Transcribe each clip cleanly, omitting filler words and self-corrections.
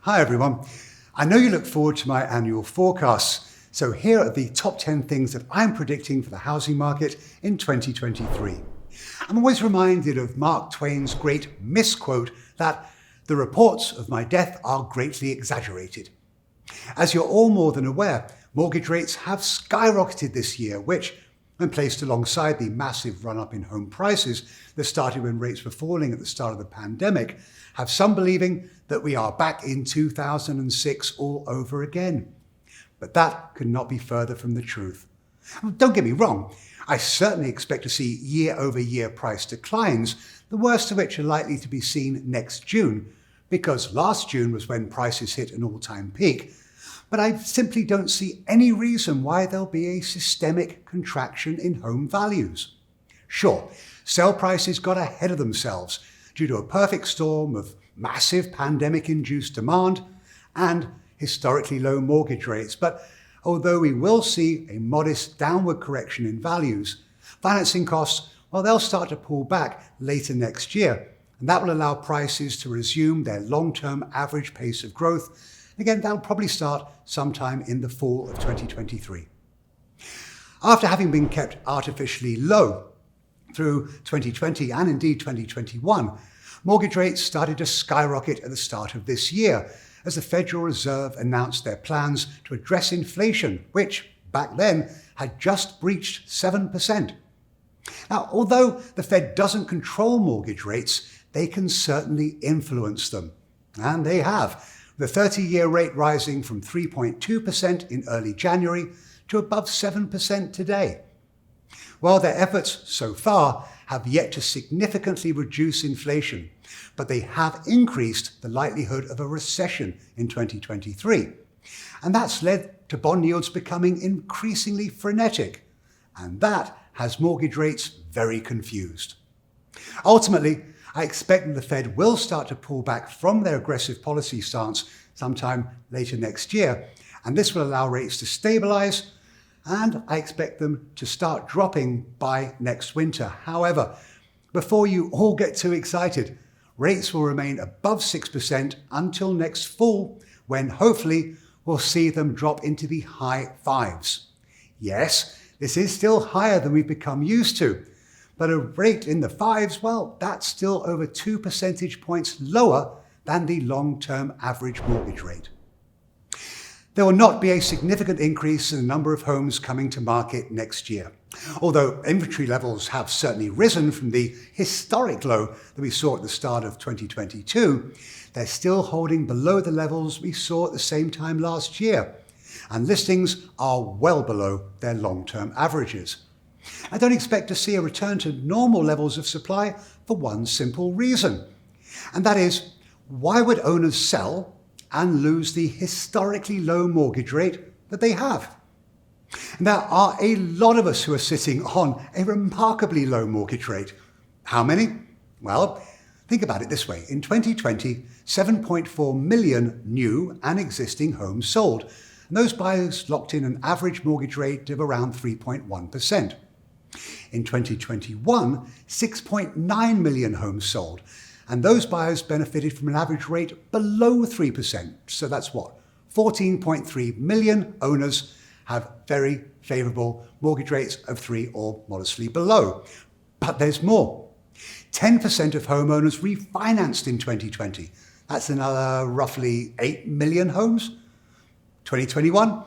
Hi everyone. I know you look forward to my annual forecasts, so here are the top 10 things that I'm predicting for the housing market in 2023. I'm always reminded of Mark Twain's great misquote that the reports of my death are greatly exaggerated. As you're all more than aware, mortgage rates have skyrocketed this year, which, when placed alongside the massive run-up in home prices that started when rates were falling at the start of the pandemic, have some believing that we are back in 2006 all over again. But that could not be further from the truth. Don't get me wrong, I certainly expect to see year-over-year price declines, the worst of which are likely to be seen next June, because last June was when prices hit an all-time peak. But I simply don't see any reason why there'll be a systemic contraction in home values. Sure, sale prices got ahead of themselves due to a perfect storm of massive pandemic-induced demand and historically low mortgage rates. But although we will see a modest downward correction in values, financing costs, well, they'll start to pull back later next year, and that will allow prices to resume their long-term average pace of growth. Again, that'll probably start sometime in the fall of 2023. After having been kept artificially low through 2020 and indeed 2021, mortgage rates started to skyrocket at the start of this year as the Federal Reserve announced their plans to address inflation, which back then had just breached 7%. Now, although the Fed doesn't control mortgage rates, they can certainly influence them. And they have, the 30-year rate rising from 3.2% in early January to above 7% today. While their efforts so far have yet to significantly reduce inflation, but they have increased the likelihood of a recession in 2023. And that's led to bond yields becoming increasingly frenetic, and that has mortgage rates very confused. Ultimately, I expect that the Fed will start to pull back from their aggressive policy stance sometime later next year, and this will allow rates to stabilize, and I expect them to start dropping by next winter. However, before you all get too excited, rates will remain above 6% until next fall, when hopefully we'll see them drop into the high fives. Yes, this is still higher than we've become used to, but a rate in the fives, well, that's still over 2 percentage points lower than the long-term average mortgage rate. There will not be a significant increase in the number of homes coming to market next year. Although inventory levels have certainly risen from the historic low that we saw at the start of 2022, they're still holding below the levels we saw at the same time last year, and listings are well below their long-term averages. I don't expect to see a return to normal levels of supply for one simple reason, and that is, why would owners sell and lose the historically low mortgage rate that they have? And there are a lot of us who are sitting on a remarkably low mortgage rate. How many? Well, think about it this way. In 2020, 7.4 million new and existing homes sold, and those buyers locked in an average mortgage rate of around 3.1%. In 2021, 6.9 million homes sold, and those buyers benefited from an average rate below 3%. So that's what? 14.3 million owners have very favourable mortgage rates of 3 or modestly below. But there's more. 10% of homeowners refinanced in 2020. That's another roughly 8 million homes. 2021,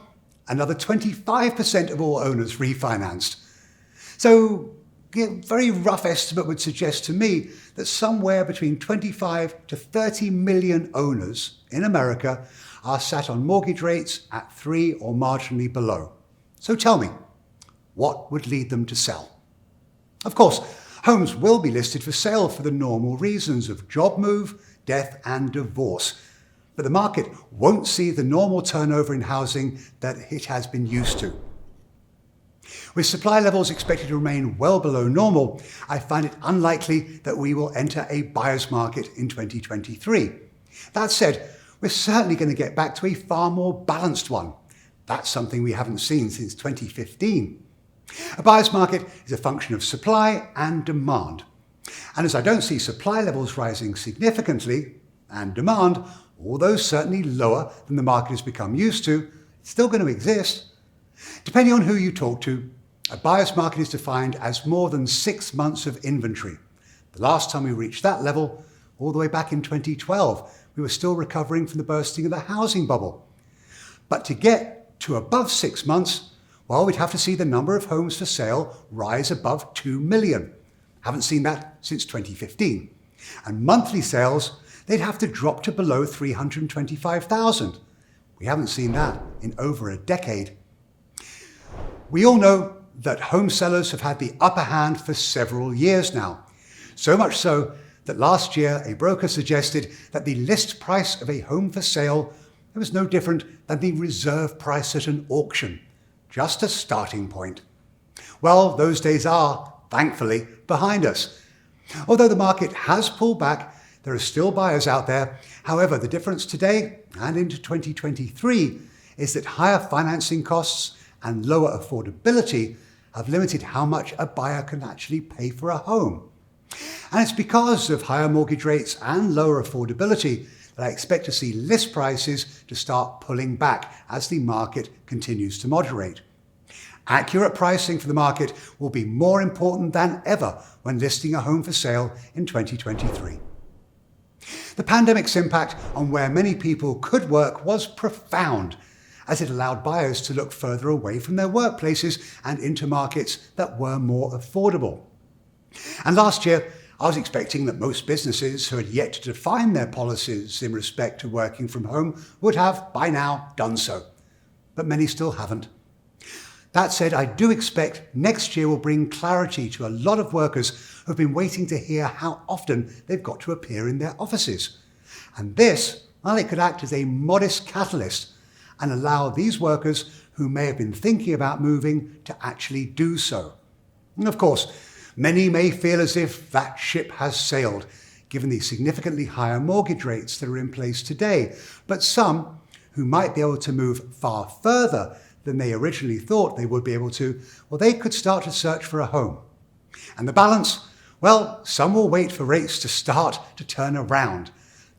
another 25% of all owners refinanced. So a very rough estimate would suggest to me that somewhere between 25 to 30 million owners in America are sat on mortgage rates at 3 or marginally below. So tell me, what would lead them to sell? Of course, homes will be listed for sale for the normal reasons of job move, death and divorce. But the market won't see the normal turnover in housing that it has been used to. With supply levels expected to remain well below normal, I find it unlikely that we will enter a buyer's market in 2023. That said, we're certainly going to get back to a far more balanced one. That's something we haven't seen since 2015. A buyer's market is a function of supply and demand. And as I don't see supply levels rising significantly, and demand although certainly lower than the market has become used to, it's still going to exist. Depending on who you talk to, a buyer's market is defined as more than 6 months of inventory. The last time we reached that level, all the way back in 2012, we were still recovering from the bursting of the housing bubble. But to get to above 6 months, well, we'd have to see the number of homes for sale rise above 2 million. Haven't seen that since 2015. And monthly sales, they'd have to drop to below 325,000. We haven't seen that in over a decade. We all know that home sellers have had the upper hand for several years now. So much so that last year a broker suggested that the list price of a home for sale was no different than the reserve price at an auction, just a starting point. Well, those days are, thankfully, behind us. Although the market has pulled back, there are still buyers out there. However, the difference today and into 2023 is that higher financing costs and lower affordability have limited how much a buyer can actually pay for a home. And it's because of higher mortgage rates and lower affordability that I expect to see list prices to start pulling back as the market continues to moderate. Accurate pricing for the market will be more important than ever when listing a home for sale in 2023. The pandemic's impact on where many people could work was profound, as it allowed buyers to look further away from their workplaces and into markets that were more affordable. And last year, I was expecting that most businesses who had yet to define their policies in respect to working from home would have, by now, done so. But many still haven't. That said, I do expect next year will bring clarity to a lot of workers who've been waiting to hear how often they've got to appear in their offices. And this, well, it could act as a modest catalyst and allow these workers who may have been thinking about moving to actually do so. And of course, many may feel as if that ship has sailed, given the significantly higher mortgage rates that are in place today. But some, who might be able to move far further than they originally thought they would be able to, well, they could start to search for a home. And the balance, well, some will wait for rates to start to turn around.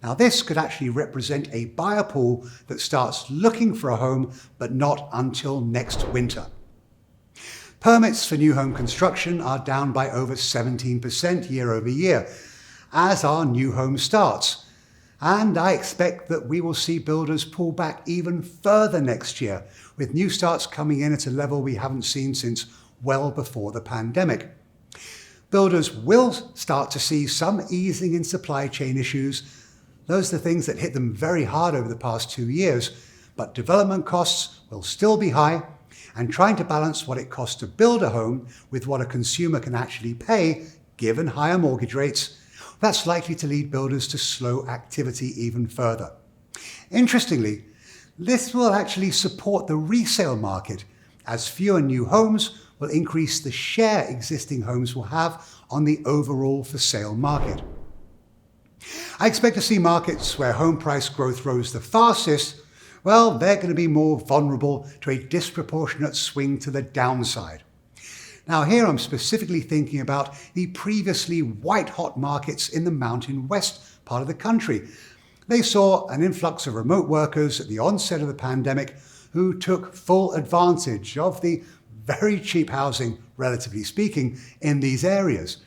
Now, this could actually represent a buyer pool that starts looking for a home, but not until next winter. Permits for new home construction are down by over 17% year over year, as are new home starts. And I expect that we will see builders pull back even further next year, with new starts coming in at a level we haven't seen since well before the pandemic. Builders will start to see some easing in supply chain issues. Those are the things that hit them very hard over the past 2 years, but development costs will still be high, and trying to balance what it costs to build a home with what a consumer can actually pay, given higher mortgage rates, that's likely to lead builders to slow activity even further. Interestingly, this will actually support the resale market, as fewer new homes will increase the share existing homes will have on the overall for sale market. I expect to see markets where home price growth rose the fastest. Well, they're going to be more vulnerable to a disproportionate swing to the downside. Now, here I'm specifically thinking about the previously white-hot markets in the Mountain West part of the country. They saw an influx of remote workers at the onset of the pandemic who took full advantage of the very cheap housing, relatively speaking, in these areas.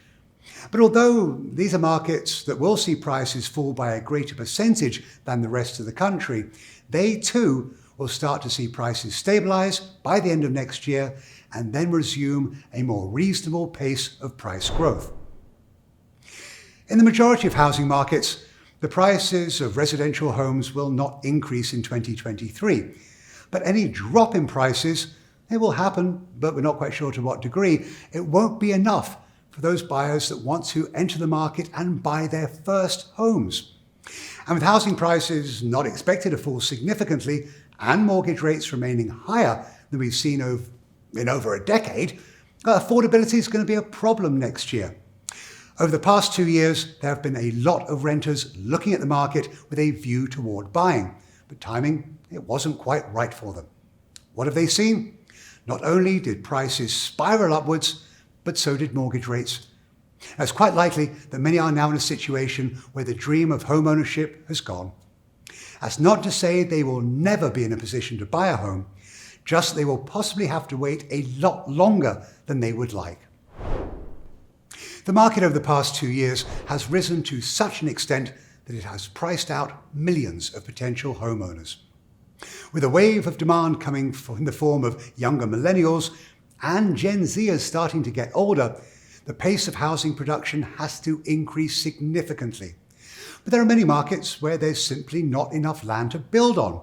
But although these are markets that will see prices fall by a greater percentage than the rest of the country, they too will start to see prices stabilize by the end of next year and then resume a more reasonable pace of price growth. In the majority of housing markets, the prices of residential homes will not increase in 2023. But any drop in prices, it will happen, but we're not quite sure to what degree. It won't be enough for those buyers that want to enter the market and buy their first homes. And with housing prices not expected to fall significantly and mortgage rates remaining higher than we've seen in over a decade, affordability is going to be a problem next year. Over the past 2 years, there have been a lot of renters looking at the market with a view toward buying, but timing, it wasn't quite right for them. What have they seen? Not only did prices spiral upwards, but so did mortgage rates. It's quite likely that many are now in a situation where the dream of home ownership has gone. That's not to say they will never be in a position to buy a home, just they will possibly have to wait a lot longer than they would like. The market over the past 2 years has risen to such an extent that it has priced out millions of potential homeowners. With a wave of demand coming in the form of younger millennials and Gen Zers starting to get older, the pace of housing production has to increase significantly. But there are many markets where there's simply not enough land to build on.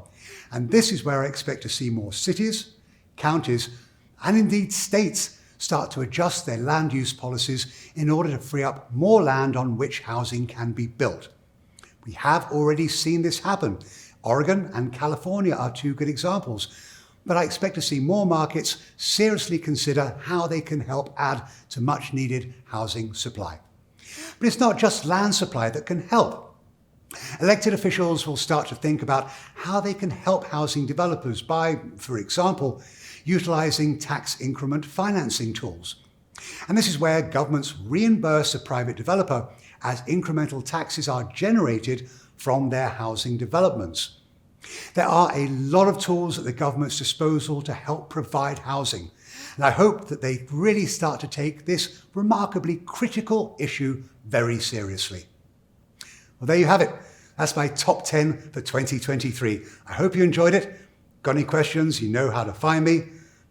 And this is where I expect to see more cities, counties, and indeed states start to adjust their land use policies in order to free up more land on which housing can be built. We have already seen this happen. Oregon and California are two good examples, but I expect to see more markets seriously consider how they can help add to much needed housing supply. But it's not just land supply that can help. Elected officials will start to think about how they can help housing developers by, for example, utilising tax increment financing tools. And this is where governments reimburse a private developer as incremental taxes are generated from their housing developments. There are a lot of tools at the government's disposal to help provide housing, and I hope that they really start to take this remarkably critical issue very seriously. Well, there you have it. That's my top 10 for 2023. I hope you enjoyed it. Got any questions, you know how to find me.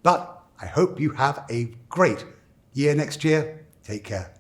But I hope you have a great year next year. Take care.